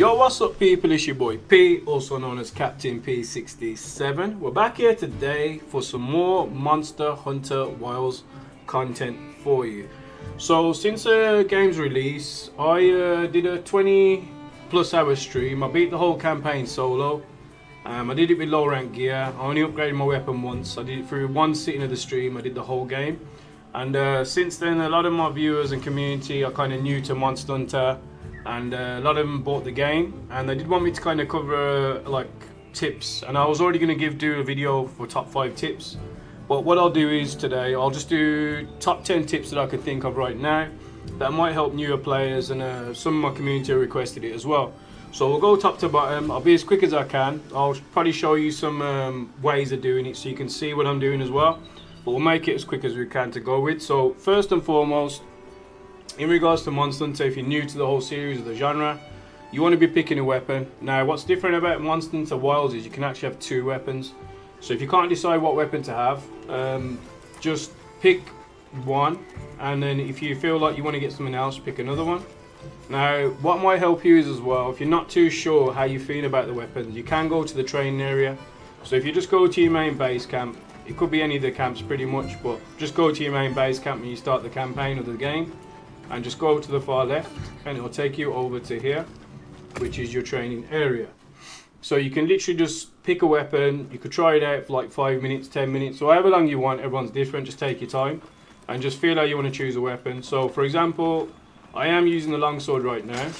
Yo, what's up people, it's your boy P, also known as Captain P67. We're back here today for some more Monster Hunter Wilds content for you. So since the game's release, I did a 20 plus hour stream. I beat the whole campaign solo. I did it with low rank gear. I only upgraded my weapon once. I did it through one sitting of the stream. I did the whole game. And since then, a lot of my viewers and community are kind of new to Monster Hunter. And a lot of them bought the game, and they did want me to kind of cover like tips, and I was already going to do a video for top 5 tips, but what I'll do is today I'll just do top 10 tips that I could think of right now that might help newer players, and some of my community requested it as well. So we'll go top to bottom. I'll be as quick as I can. I'll probably show you some ways of doing it so you can see what I'm doing as well, but we'll make it as quick as we can to go with. So first and foremost, in regards to Monster Hunter, if you're new to the whole series of the genre, you want to be picking a weapon. Now, what's different about Monster Hunter Wilds is you can actually have 2 weapons. So if you can't decide what weapon to have, just pick one, and then if you feel like you want to get something else, pick another one. Now, what might help you is as well, if you're not too sure how you feel about the weapons, you can go to the training area. So if you just go to your main base camp, it could be any of the camps pretty much, but just go to your main base camp when you start the campaign of the game. And just go to the far left and it will take you over to here, which is your training area. So you can literally just pick a weapon. You could try it out for like 5 minutes, 10 minutes, or however long you want. Everyone's different. Just take your time and just feel how you want to choose a weapon. So for example, I am using the longsword right now.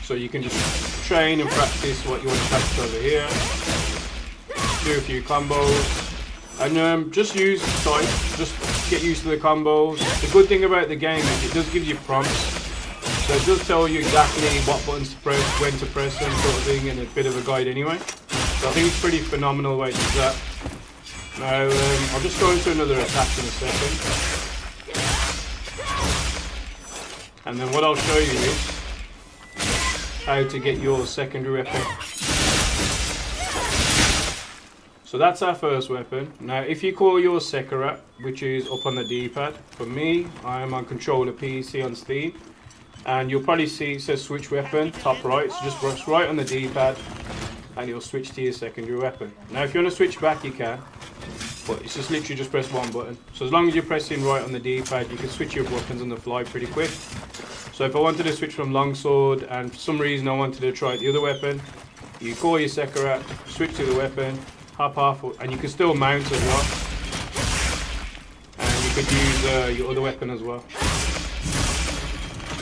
So you can just train and practice what you want to practice over here. Do a few combos. And just use sight, just get used to the combos. The good thing about the game is it does give you prompts. So it does tell you exactly what buttons to press, when to press them sort of thing, and a bit of a guide anyway. So I think it's pretty phenomenal way to do that. Now I'll just go into another attack in a second. And then what I'll show you is how to get your secondary weapon. So that's our first weapon. Now if you call your Sekarat, which is up on the D-pad, for me, I am on controller PC on Steam, and you'll probably see it says switch weapon, top right, so just press right on the D-pad and it'll switch to your secondary weapon. Now if you want to switch back you can, but it's just literally just press one button. So as long as you're pressing right on the D-pad, you can switch your weapons on the fly pretty quick. So if I wanted to switch from longsword and for some reason I wanted to try the other weapon, you call your Sekarat, switch to the weapon, hop off, and you can still mount as well, and you could use your other weapon as well.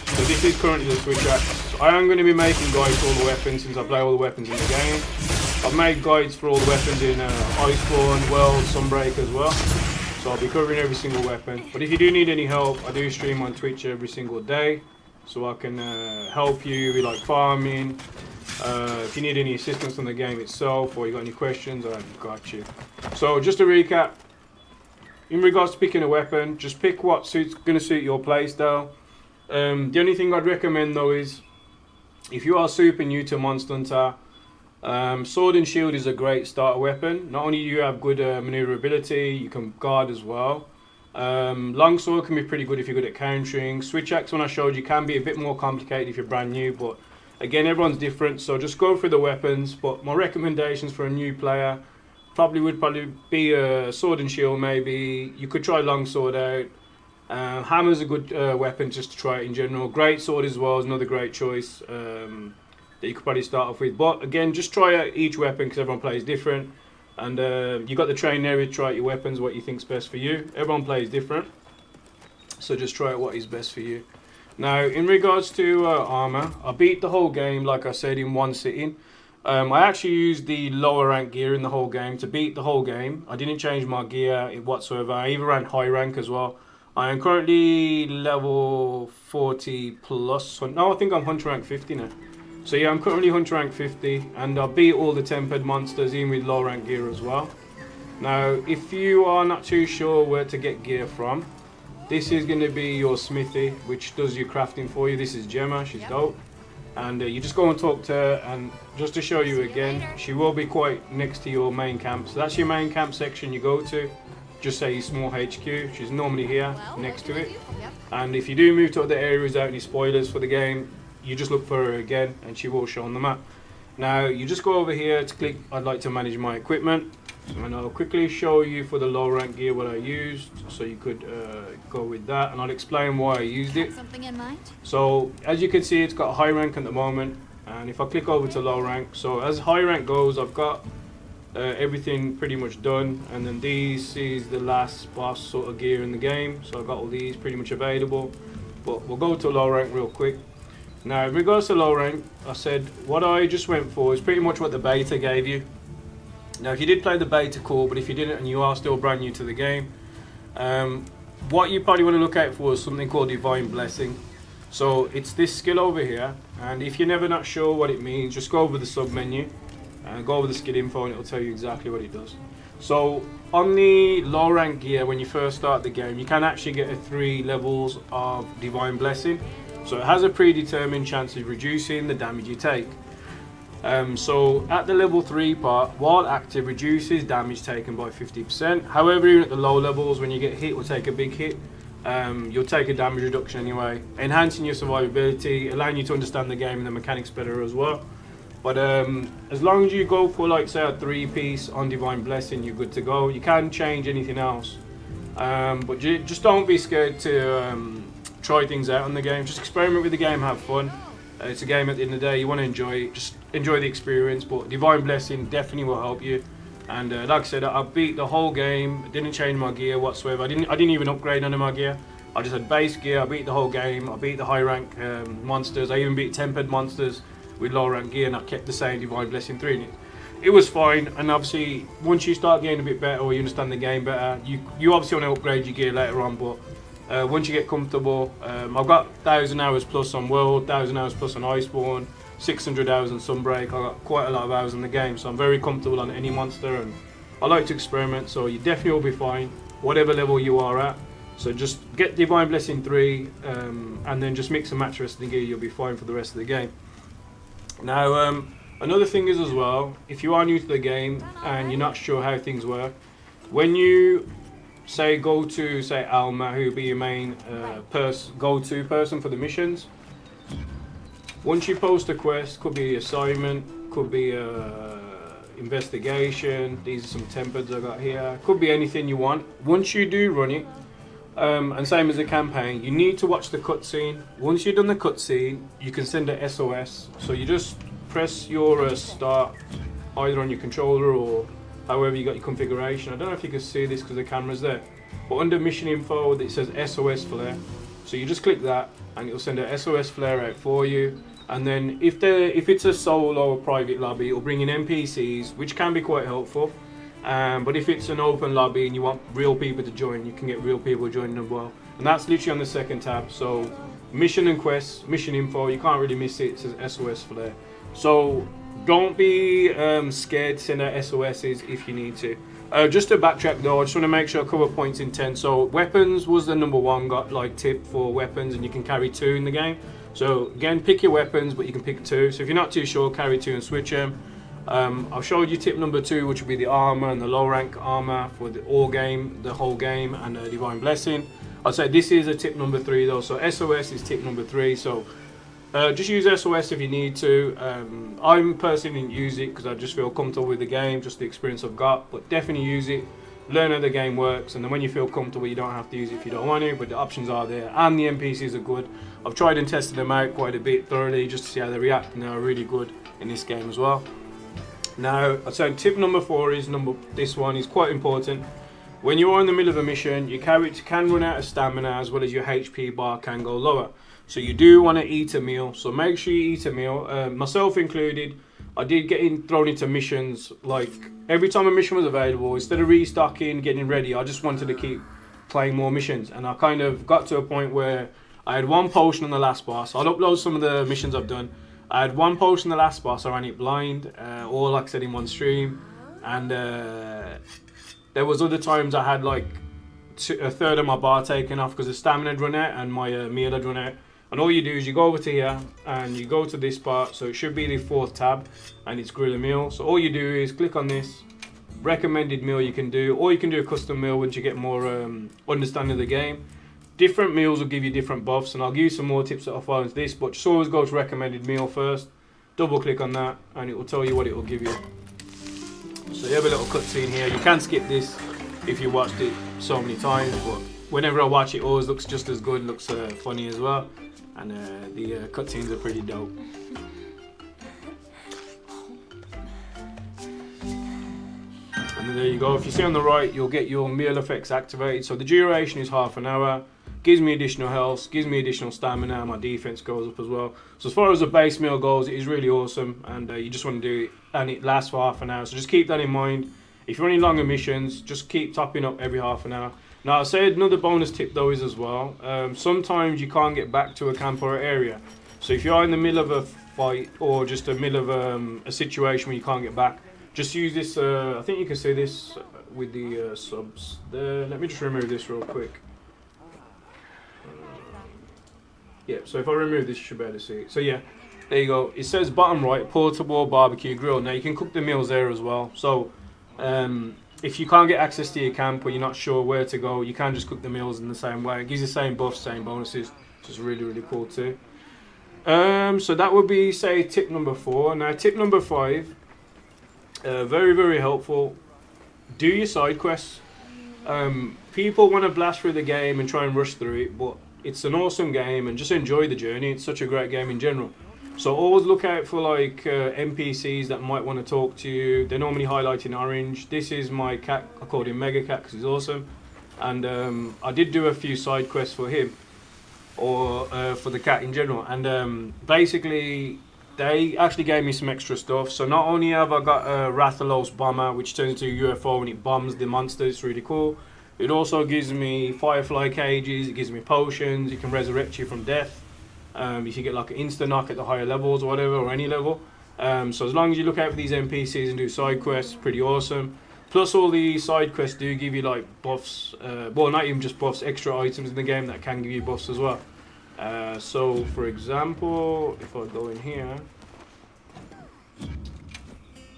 So this is currently the switch axe. I am going to be making guides for all the weapons since I play all the weapons in the game. I've made guides for all the weapons in Iceborne, World, Sunbreak as well, so I'll be covering every single weapon. But if you do need any help, I do stream on Twitch every single day, so I can help you with like farming. If you need any assistance on the game itself, or you got any questions, I've got you. So just to recap, in regards to picking a weapon, just pick what's going to suit your playstyle. The only thing I'd recommend though is, if you are super new to Monster Hunter, sword and shield is a great starter weapon. Not only do you have good maneuverability, you can guard as well. Longsword can be pretty good if you're good at countering. Switch axe, when I showed you, can be a bit more complicated if you're brand new, but again, everyone's different, so just go through the weapons. But my recommendations for a new player would probably be a sword and shield maybe. You could try longsword out. Hammer's a good weapon just to try it in general. Great sword as well is another great choice that you could probably start off with. But again, just try out each weapon because everyone plays different. And you got the training area to try out your weapons, what you think's best for you. Everyone plays different, so just try out what is best for you. Now, in regards to armor, I beat the whole game, like I said, in one sitting. I actually used the lower rank gear in the whole game to beat the whole game. I didn't change my gear whatsoever. I even ran high rank as well. I am currently level 40 plus. No, I think I'm hunter rank 50 now. So yeah, I'm currently hunter rank 50, and I beat all the tempered monsters in with low rank gear as well. Now, if you are not too sure where to get gear from, this is going to be your smithy, which does your crafting for you. This is Gemma, she's dope. And you just go and talk to her, and just to show you again, she will be quite next to your main camp. So that's your main camp section you go to. just say your small HQ, which is normally here next to it. And if you do move to other areas without any spoilers for the game, you just look for her again and she will show on the map. Now you just go over here to click I'd like to manage my equipment, and I'll quickly show you for the low rank gear what I used, so you could go with that, and I'll explain why I used it. Something in mind? So as you can see, it's got a high rank at the moment, and if I click over to low rank, so as high rank goes, I've got everything pretty much done, and then this is the last boss sort of gear in the game, so I've got all these pretty much available. But we'll go to low rank real quick. Now in regards to low rank, I said what I just went for is pretty much what the beta gave you. Now if you did play the beta, cool, but if you didn't and you are still brand new to the game, what you probably want to look out for is something called Divine Blessing. So it's this skill over here, and if you're never not sure what it means, just go over the sub menu and go over the skill info and it'll tell you exactly what it does. So on the low rank gear, when you first start the game, you can actually get 3 levels of Divine Blessing. So it has a predetermined chance of reducing the damage you take. So at the level 3 part, while active, reduces damage taken by 50%. However, even at the low levels, when you get hit or take a big hit, you'll take a damage reduction anyway, enhancing your survivability, allowing you to understand the game and the mechanics better as well. But as long as you go for, like, say, a 3-piece on Divine Blessing, you're good to go. You can change anything else, but just don't be scared to try things out on the game. Just experiment with the game, have fun. It's a game at the end of the day, you want to enjoy it, just enjoy the experience. But Divine Blessing definitely will help you. And like I said, I beat the whole game, didn't change my gear whatsoever. I didn't even upgrade none of my gear. I just had base gear. I beat the whole game. I beat the high rank monsters. I even beat tempered monsters with low rank gear, and I kept the same Divine Blessing 3 in it. It was fine, and obviously once you start getting a bit better or you understand the game better, you obviously want to upgrade your gear later on. But once you get comfortable, I've got 1,000 hours plus on World, 1,000 hours plus on Iceborne, 600 hours on Sunbreak. I got quite a lot of hours in the game, so I'm very comfortable on any monster, and I like to experiment. So you definitely will be fine, whatever level you are at. So just get Divine Blessing 3, and then just mix and match the rest of the gear. You'll be fine for the rest of the game. Now, another thing is as well, if you are new to the game and you're not sure how things work, when you go to Alma, who will be your main go-to person for the missions, once you post a quest, could be assignment, could be investigation, these are some tempered I got here, could be anything you want. Once you do run it, and same as the campaign, you need to watch the cutscene. Once you've done the cutscene, you can send a SOS. So you just press your start either on your controller or however you got your configuration. I don't know if you can see this because the camera's there, but under mission info it says SOS flare. So you just click that and it'll send a SOS flare out for you. And then if it's a solo or private lobby, it'll bring in NPCs, which can be quite helpful. But if it's an open lobby and you want real people to join, you can get real people joining as well. And that's literally on the second tab. So mission and quests, mission info, you can't really miss it. It says SOS flare. So don't be scared to send out SOSs if you need to. Just to backtrack though, I just want to make sure I cover points in 10. So weapons was the number 1 tip for weapons, and you can carry 2 in the game. So again, pick your weapons, but you can pick 2. So if you're not too sure, carry 2 and switch them. I've showed you tip number 2, which will be the armor and the low rank armor for the whole game, and Divine Blessing. I'd say this is a tip number 3 though. So SOS is tip number 3. So just use SOS if you need to. I'm personally didn't use it because I just feel comfortable with the game, just the experience I've got. But definitely use it, learn how the game works, and then when you feel comfortable, you don't have to use it if you don't want to. But the options are there, and the NPCs are good. I've tried and tested them out quite a bit thoroughly just to see how they react, and they're really good in this game as well. Now, so tip number 4 is this one is quite important. When you are in the middle of a mission, your character can run out of stamina, as well as your HP bar can go lower. So you do want to eat a meal. So make sure you eat a meal, myself included. I did get thrown into missions, like every time a mission was available, instead of restocking, getting ready, I just wanted to keep playing more missions. And I kind of got to a point where I had 1 potion on the last boss. I'll upload some of the missions I've done. I had 1 potion on the last boss, I ran it blind, or like I said in one stream. And there was other times I had like a third of my bar taken off because the stamina had run out and my meal had run out. And all you do is you go over to here and you go to this part, so it should be the 4th tab, and it's grill a meal. So all you do is click on this, recommended meal you can do, or you can do a custom meal once you get more understanding of the game. Different meals will give you different buffs, and I'll give you some more tips that I follow into this, but just always go to recommended meal first, double click on that, and it will tell you what it will give you. So you have a little cutscene here. You can skip this if you watched it so many times, but whenever I watch it, it always looks just as good, looks funny as well, and the cutscenes are pretty dope. And there you go. If you see on the right, you'll get your meal effects activated. So the duration is half an hour. Gives me additional health, gives me additional stamina, and my defense goes up as well. So as far as the base meal goes, it is really awesome, and you just want to do it, and it lasts for half an hour. So just keep that in mind. If you're running longer missions, just keep topping up every half an hour. Now, I'll say another bonus tip though is as well, sometimes you can't get back to a camp or area. So if you're in the middle of a fight, or just the middle of a situation where you can't get back, just use this, I think you can see this with the subs there. Let me just remove this real quick. Yeah, so if I remove this, you should be able to see it. So yeah, there you go. It says bottom right, portable barbecue grill. Now you can cook the meals there as well. So if you can't get access to your camp, or you're not sure where to go, you can just cook the meals in the same way. It gives you the same buffs, same bonuses, which is really, really cool too. So that would be, say, tip number 4. Now tip number 5, very, very helpful. Do your side quests. People want to blast through the game and try and rush through it, but it's an awesome game, and just enjoy the journey. It's such a great game in general. So always look out for like NPCs that might want to talk to you. They're normally highlighted in orange. This is my cat. I called him Mega Cat because he's awesome. And I did do a few side quests for him, or for the cat in general. And basically, they actually gave me some extra stuff. So not only have I got a Rathalos bomber, which turns into a UFO and it bombs the monster. It's really cool. It also gives me firefly cages, it gives me potions, it can resurrect you from death. If you get like an insta knock at the higher levels or whatever, or any level. So as long as you look out for these NPCs and do side quests, pretty awesome. Plus all the side quests do give you like buffs, well not even just buffs, extra items in the game that can give you buffs as well. So for example, if I go in here,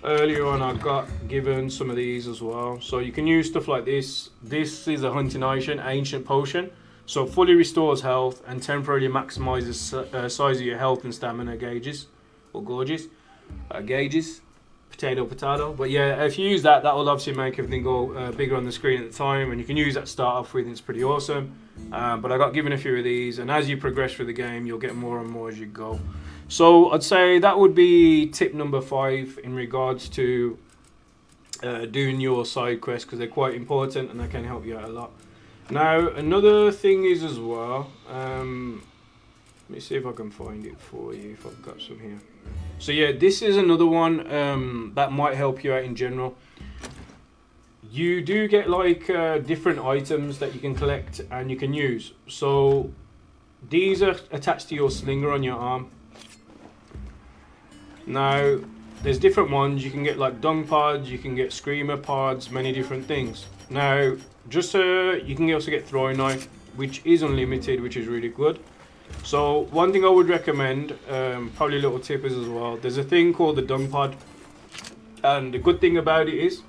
earlier on I got given some of these as well. So you can use stuff like this. This is a hunting item, ancient potion. So fully restores health and temporarily maximizes size of your health and stamina gauges, or gauges, potato. But yeah, if you use that, that will obviously make everything go bigger on the screen at the time, and you can use that to start off with, and it's pretty awesome. But I got given a few of these, and as you progress through the game, you'll get more and more as you go. So I'd say that would be tip number 5 in regards to doing your side quests, because they're quite important and they can help you out a lot. Now another thing is as well, let me see if I can find it for you, if I've got some here. So yeah, this is another one that might help you out in general. You do get like different items that you can collect and you can use. So these are attached to your slinger on your arm. Now there's different ones. You can get like dung pods, you can get screamer pods, many different things. Now just you can also get throwing knife, which is unlimited, which is really good. So one thing I would recommend, probably a little tip is as well, there's a thing called the dung pod, and the good thing about it is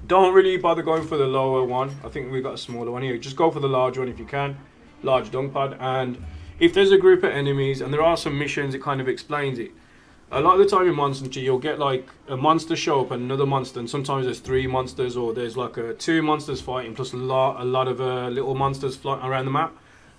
don't really bother going for the lower one. I think we've got a smaller one here. Just go for the large one if you can, large dung pod. And if there's a group of enemies, and there are some missions, it kind of explains it. A lot of the time in Monster Hunter, you'll get like a monster show up and another monster, and sometimes there's 3 monsters, or there's like 2 monsters fighting plus a lot of little monsters flying around the map.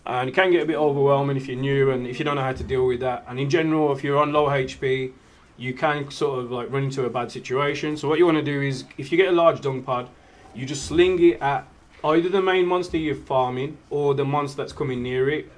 And it can get a bit overwhelming if you're new and if you don't know how to deal with that. And in general, if you're on low HP, you can sort of like run into a bad situation. So what you want to do is, if you get a large dung pod, you just sling it at either the main monster you're farming or the monster that's coming near it.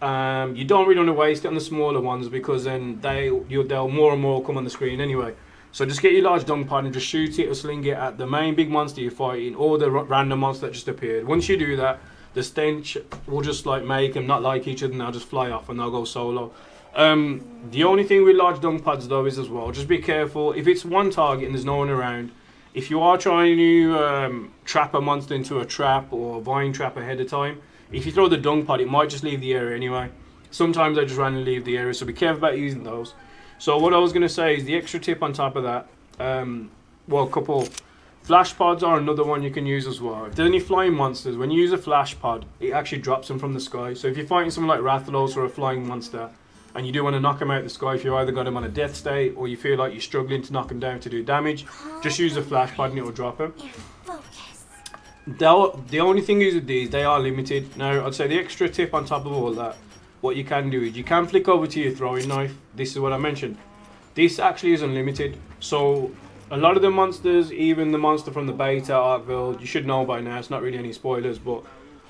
You don't really want to waste it on the smaller ones, because then they'll more and more come on the screen anyway. So just get your large dung pod and just shoot it or sling it at the main big monster you're fighting, or the random monster that just appeared. Once you do that, the stench will just like make them not like each other, and they'll just fly off and they'll go solo. The only thing with large dung pods though is as well, just be careful if it's one target and there's no one around. If you are trying to trap a monster into a trap or a vine trap ahead of time, if you throw the dung pod, it might just leave the area anyway. Sometimes they just randomly leave the area, so be careful about using those. So what I was going to say is the extra tip on top of that, well, a couple Flash pods are another one you can use as well. If there's any flying monsters, when you use a flash pod, it actually drops them from the sky. So if you're fighting something like Rathalos or a flying monster, and you do want to knock them out of the sky, if you either got him on a death state or you feel like you're struggling to knock him down to do damage, just use a flash pod and it will drop him. The only thing is with these, they are limited. Now, I'd say the extra tip on top of all that, what you can do is you can flick over to your throwing knife. This is what I mentioned. This actually is unlimited. So a lot of the monsters, even the monster from the beta Ark build, you should know by now, it's not really any spoilers, but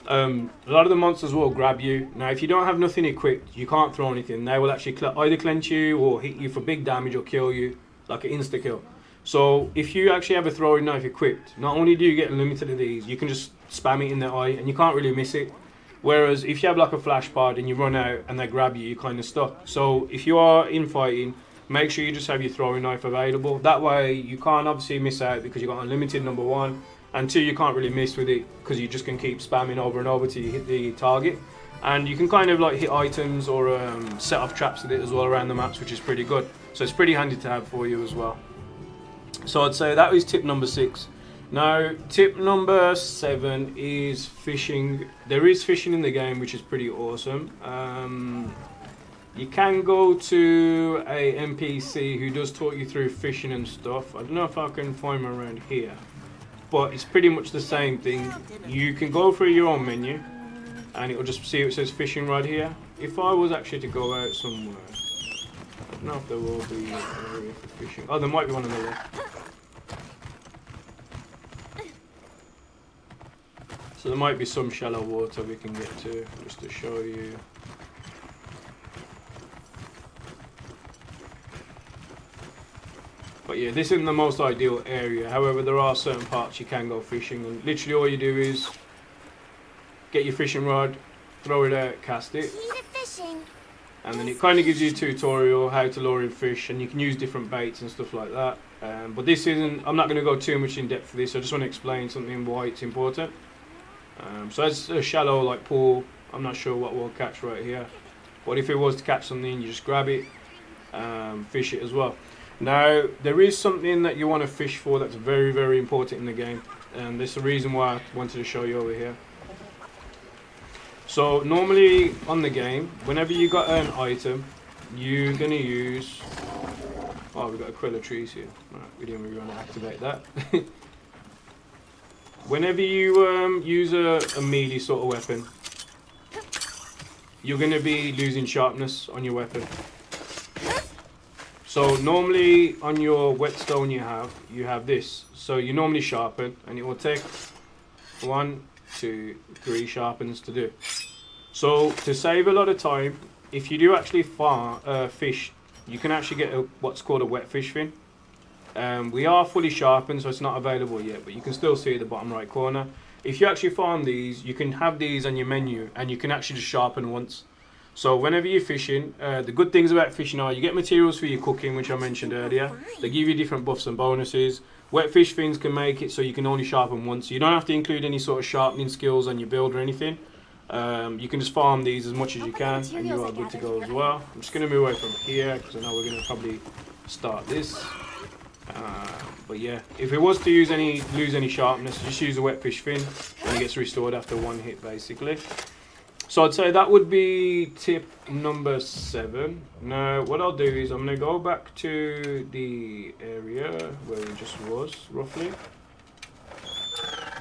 a lot of the monsters will grab you. Now if you don't have nothing equipped, you can't throw anything. They will actually either clench you or hit you for big damage or kill you, like an insta kill. So if you actually have a throwing knife equipped, not only do you get limited of these, you can just spam it in their eye and you can't really miss it. Whereas if you have like a flash pod and you run out and they grab you, you're kind of stuck. So if you are infighting, make sure you just have your throwing knife available. That way you can't obviously miss out because you've got unlimited, number one. And two, you can't really miss with it because you just can keep spamming over and over till you hit the target. And you can kind of like hit items or set off traps with it as well around the maps, which is pretty good. So it's pretty handy to have for you as well. So I'd say that is tip number 6. Now, tip number 7 is fishing. There is fishing in the game, which is pretty awesome. You can go to a NPC who does talk you through fishing and stuff. I don't know if I can find him around here, but it's pretty much the same thing. You can go through your own menu and it will just see it says fishing right here. If I was actually to go out somewhere, I don't know if there will be an area for fishing. Oh, there might be one on the left. So there might be some shallow water we can get to, just to show you. But yeah, this isn't the most ideal area. However, there are certain parts you can go fishing, and literally all you do is get your fishing rod, throw it out, cast it, and then it kind of gives you a tutorial how to lure in fish, and you can use different baits and stuff like that. But this isn't, I'm not going to go too much in depth for this. I just want to explain something why it's important. So it's a shallow like pool. I'm not sure what we'll catch right here, but if it was to catch something, you just grab it, fish it as well. Now, there is something that you want to fish for that's very, very important in the game, and this is the reason why I wanted to show you over here. So normally on the game, whenever you got an item, you're going to use... Oh, we've got Aquila trees here. Right, we didn't really want to activate that. Whenever you use a melee sort of weapon, you're going to be losing sharpness on your weapon. So normally on your whetstone you have this. So you normally sharpen, and it will take 1, 2, 3 sharpens to do. So to save a lot of time, if you do actually fish, you can actually get what's called a wet fish fin. We are fully sharpened, so it's not available yet, but you can still see the bottom right corner. If you actually farm these, you can have these on your menu, and you can actually just sharpen once. So whenever you're fishing, the good things about fishing are you get materials for your cooking, which I mentioned earlier. They give you different buffs and bonuses. Wet fish fins can make it so you can only sharpen once. So you don't have to include any sort of sharpening skills on your build or anything. You can just farm these as much as you can, and you are good to go as well. I'm just going to move away from here because I know we're going to probably start this. But yeah, if it was to lose any sharpness, just use a wet fish fin, and it gets restored after 1 hit basically. So I'd say that would be tip number 7. Now what I'll do is I'm going to go back to the area where we just was, roughly.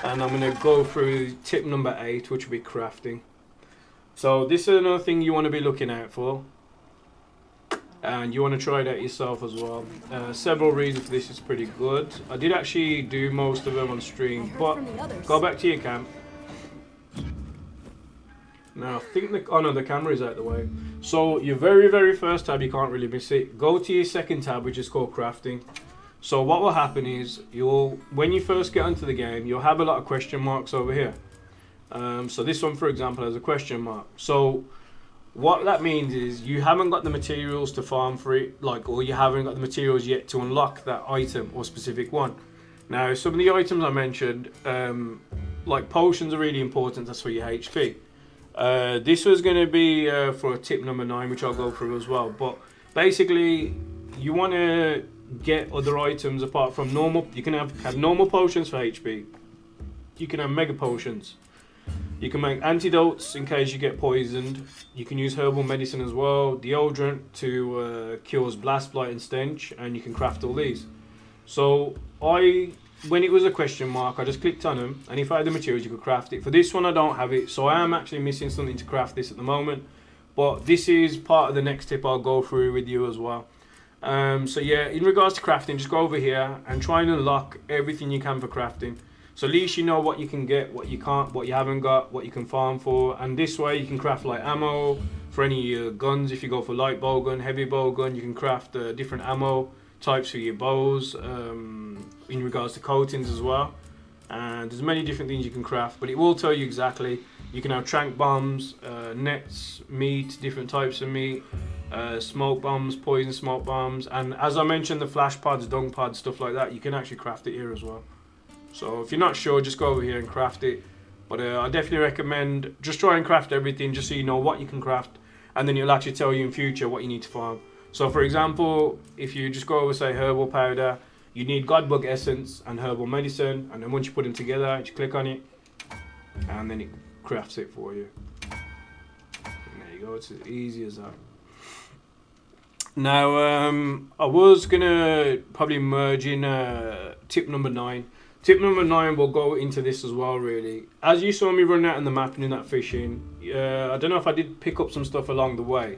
And I'm going to go through tip number 8, which will be crafting. So this is another thing you want to be looking out for. And you want to try it out yourself as well. Several reasons for this is pretty good. I did actually do most of them on stream, but go back to your camp. Now I think the camera is out the way. So your very, very first tab, you can't really miss it. Go to your second tab, which is called crafting. So what will happen is when you first get into the game, you'll have a lot of question marks over here. So this one, for example, has a question mark. So what that means is you haven't got the materials to farm for it, or you haven't got the materials yet to unlock that item or specific one. Now some of the items I mentioned, like potions are really important. That's for your HP. This was going to be for tip number 9, which I'll go through as well. But basically, you want to get other items apart from normal. You can have normal potions for HP. You can have mega potions. You can make antidotes in case you get poisoned. You can use herbal medicine as well. Deodorant to cures blast, blight, and stench, and you can craft all these. So when it was a question mark, I just clicked on them, and if I had the materials, you could craft it. For this one, I don't have it, so I am actually missing something to craft this at the moment. But this is part of the next tip I'll go through with you as well. So yeah, in regards to crafting, just go over here and try and unlock everything you can for crafting. So at least you know what you can get, what you can't, what you haven't got, what you can farm for. And this way you can craft like ammo for any guns. If you go for light bow gun, heavy bow gun, you can craft different ammo types for your bows, in regards to coatings as well. And there's many different things you can craft, but it will tell you exactly. You can have trank bombs, nets, meat, different types of meat, smoke bombs, poison smoke bombs, and as I mentioned, the flash pods, dung pods, stuff like that, you can actually craft it here as well. So if you're not sure, just go over here and craft it. But I definitely recommend just try and craft everything, just so you know what you can craft, and then it'll actually tell you in future what you need to farm. So for example, if you just go over, say, herbal powder, you need Godbug essence and herbal medicine, and then once you put them together, you click on it, and then it crafts it for you. And there you go, it's as easy as that. Now, I was gonna probably merge in tip number 9. Tip number 9 will go into this as well, really. As you saw me running out on the map and doing that fishing, I don't know if I did pick up some stuff along the way,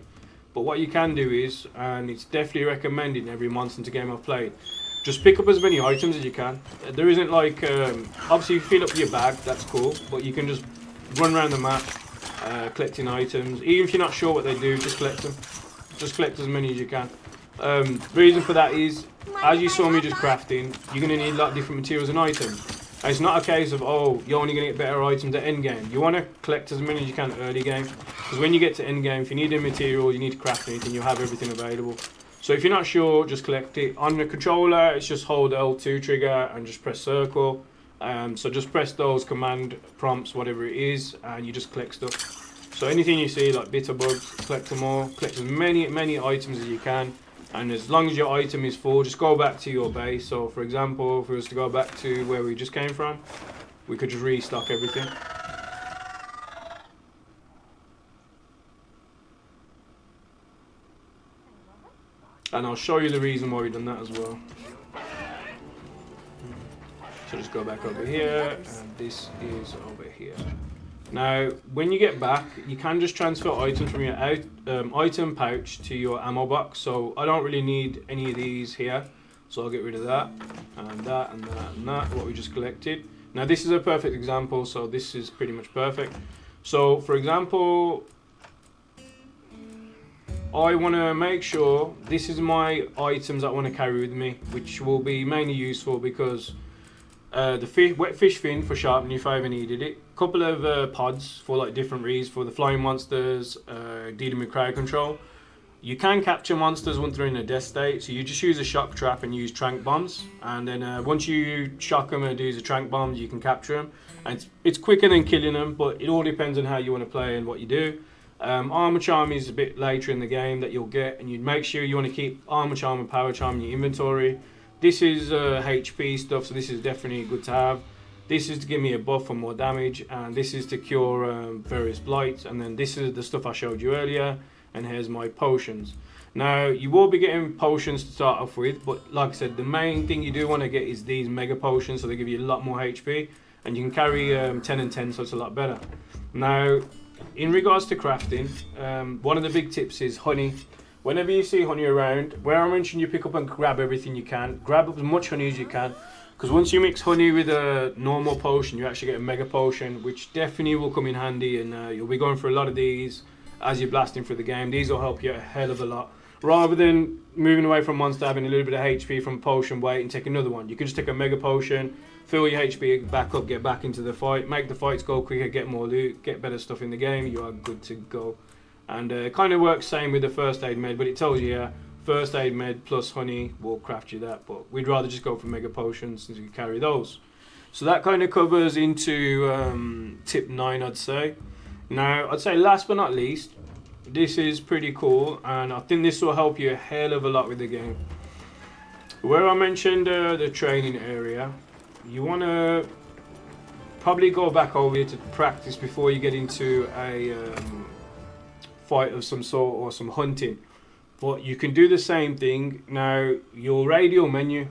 but what you can do is, and it's definitely recommended in every Monster Hunter game I've played, just pick up as many items as you can. There isn't like, obviously you fill up your bag, that's cool, but you can just run around the map collecting items. Even if you're not sure what they do, just collect them. Just collect as many as you can. The reason for that is, as you saw me just crafting, you're going to need a lot of different materials and items. And it's not a case of, oh, you're only going to get better items at end game. You want to collect as many as you can early game, because when you get to end game, if you need a material, you need to craft anything, you'll have everything available. So if you're not sure, just collect it. On the controller, it's just hold L2 trigger and just press circle. So just press those command prompts, whatever it is, and you just collect stuff. So anything you see, like bitter bugs, collect them all. Collect as many items as you can. And as long as your item is full, just go back to your base. So for example, if we was to go back to where we just came from, we could just restock everything. And I'll show you the reason why we've done that as well. So just go back over here, and this is over here. Now, when you get back, you can just transfer items from your item pouch to your ammo box. So I don't really need any of these here, so I'll get rid of that, and that, and that, and that, what we just collected. Now this is a perfect example, so this is pretty much perfect. So for example, I want to make sure this is my items I want to carry with me, which will be mainly useful because the wet fish fin for sharpening if I ever needed it. Couple of pods for like different reasons for the flying monsters, dealing with crowd control. You can capture monsters once they're in a death state, so you just use a shock trap and use trank bombs, and then once you shock them and do the trank bombs, you can capture them. And it's quicker than killing them, but it all depends on how you want to play and what you do. Armor charm is a bit later in the game that you'll get, and you make sure you want to keep armor charm and power charm in your inventory. This is HP stuff, so this is definitely good to have. This is to give me a buff for more damage, and this is to cure various blights, and then this is the stuff I showed you earlier, and here's my potions. Now, you will be getting potions to start off with, but like I said, the main thing you do want to get is these mega potions, so they give you a lot more HP, and you can carry 10 and 10, so it's a lot better. Now, in regards to crafting, one of the big tips is honey. Whenever you see honey around, where I mentioned you pick up and grab everything you can, grab up as much honey as you can, because once you mix honey with a normal potion, you actually get a mega potion, which definitely will come in handy, and you'll be going for a lot of these as you're blasting through the game. These will help you a hell of a lot. Rather than moving away from monster having a little bit of HP from a potion, wait and take another one. You can just take a mega potion, fill your HP back up, get back into the fight, make the fights go quicker, get more loot, get better stuff in the game, you are good to go. And it kind of works same with the first aid med, but it tells you here, first aid med plus honey will craft you that, but we'd rather just go for mega potions since we can carry those. So that kind of covers into tip 9, I'd say. Now, I'd say last but not least, this is pretty cool, and I think this will help you a hell of a lot with the game. Where I mentioned the training area, you want to probably go back over here to practice before you get into a fight of some sort or some hunting. But you can do the same thing. Now, your radial menu,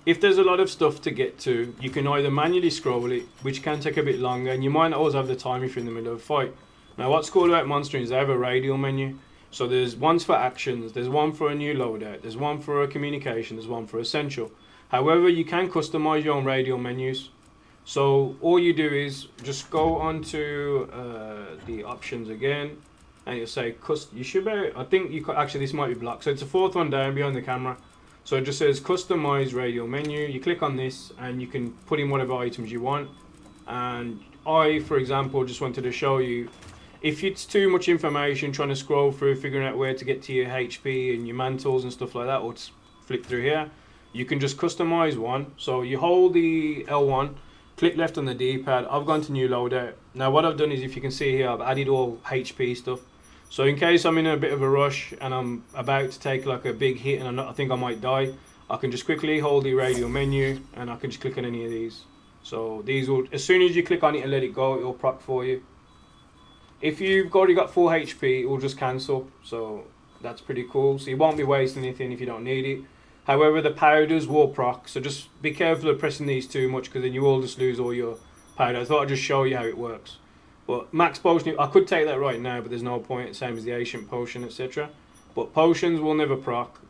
if there's a lot of stuff to get to, you can either manually scroll it, which can take a bit longer, and you might not always have the time if you're in the middle of a fight. Now, what's cool about Monster is they have a radial menu. So there's ones for actions, there's one for a new loadout, there's one for a communication, there's one for essential. However, you can customize your own radial menus. So all you do is just go onto the options again, and you'll say you should be. I think you actually this might be blocked. So it's the fourth one down behind the camera. So it just says customize radial menu. You click on this, and you can put in whatever items you want. And I, for example, just wanted to show you. If it's too much information trying to scroll through, figuring out where to get to your HP and your mantles and stuff like that, or just flick through here, you can just customize one. So you hold the L1, click left on the D-pad. I've gone to new loadout. Now what I've done is, if you can see here, I've added all HP stuff. So in case I'm in a bit of a rush and I'm about to take like a big hit and I think I might die, I can just quickly hold the radial menu and I can just click on any of these. So these will, as soon as you click on it and let it go, it will proc for you. If you've already got full HP, it will just cancel, so that's pretty cool. So you won't be wasting anything if you don't need it. However, the powders will proc, so just be careful of pressing these too much, because then you will just lose all your powder. I thought I'd just show you how it works. But max potion, I could take that right now, but there's no point, same as the ancient potion, etc. But potions will never proc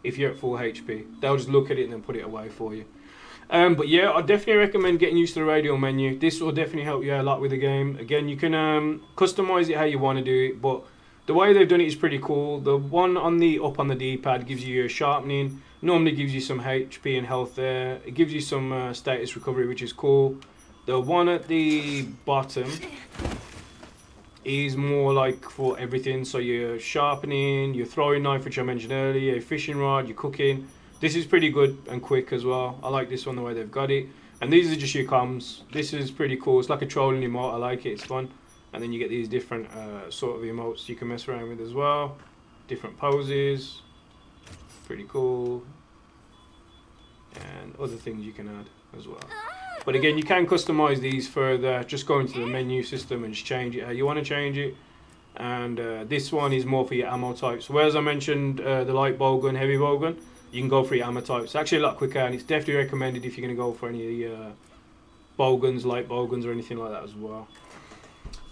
if you're at full HP. They'll just look at it and then put it away for you. But yeah, I definitely recommend getting used to the radial menu. This will definitely help you out a lot with the game. Again, you can customize it how you want to do it, but the way they've done it is pretty cool. The one on the up on the D-pad gives you your sharpening. Normally gives you some HP and health there. It gives you some status recovery, which is cool. The one at the bottom is more like for everything. So your sharpening, your throwing knife, which I mentioned earlier, your fishing rod, your cooking. This is pretty good and quick as well. I like this one, the way they've got it. And these are just your comms. This is pretty cool. It's like a trolling emote. I like it. It's fun. And then you get these different sort of emotes you can mess around with as well. Different poses. Pretty cool. And other things you can add as well. But again, you can customize these further. Just go into the menu system and just change it how you want to change it. And this one is more for your ammo types. Whereas I mentioned the light bowgun, heavy bowgun, you can go for your ammo types. It's actually a lot quicker, and it's definitely recommended if you're going to go for any of the bowguns, light bowguns, or anything like that as well.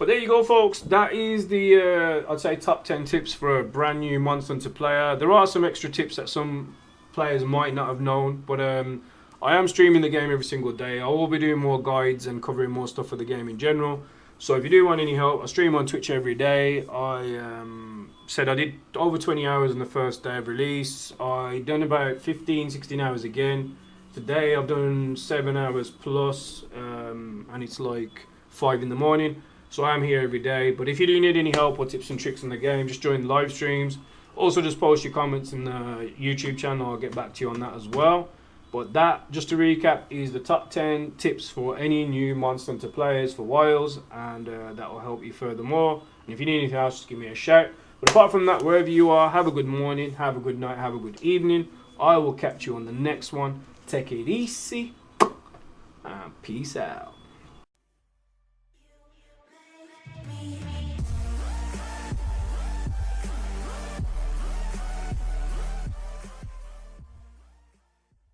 But there you go, folks. That is the, I'd say, top 10 tips for a brand new Monster Hunter player. There are some extra tips that some players might not have known, but I am streaming the game every single day. I will be doing more guides and covering more stuff for the game in general. So if you do want any help, I stream on Twitch every day. I said I did over 20 hours on the first day of release. I done about 15, 16 hours again. Today I've done 7 hours plus, and it's like 5 in the morning. So I am here every day. But if you do need any help or tips and tricks in the game, just join the live streams. Also just post your comments in the YouTube channel. I'll get back to you on that as well. But that, just to recap, is the top 10 tips for any new Monster Hunter players for Wilds, and that will help you furthermore. And if you need anything else, just give me a shout. But apart from that, wherever you are, have a good morning, have a good night, have a good evening. I will catch you on the next one. Take it easy, and peace out.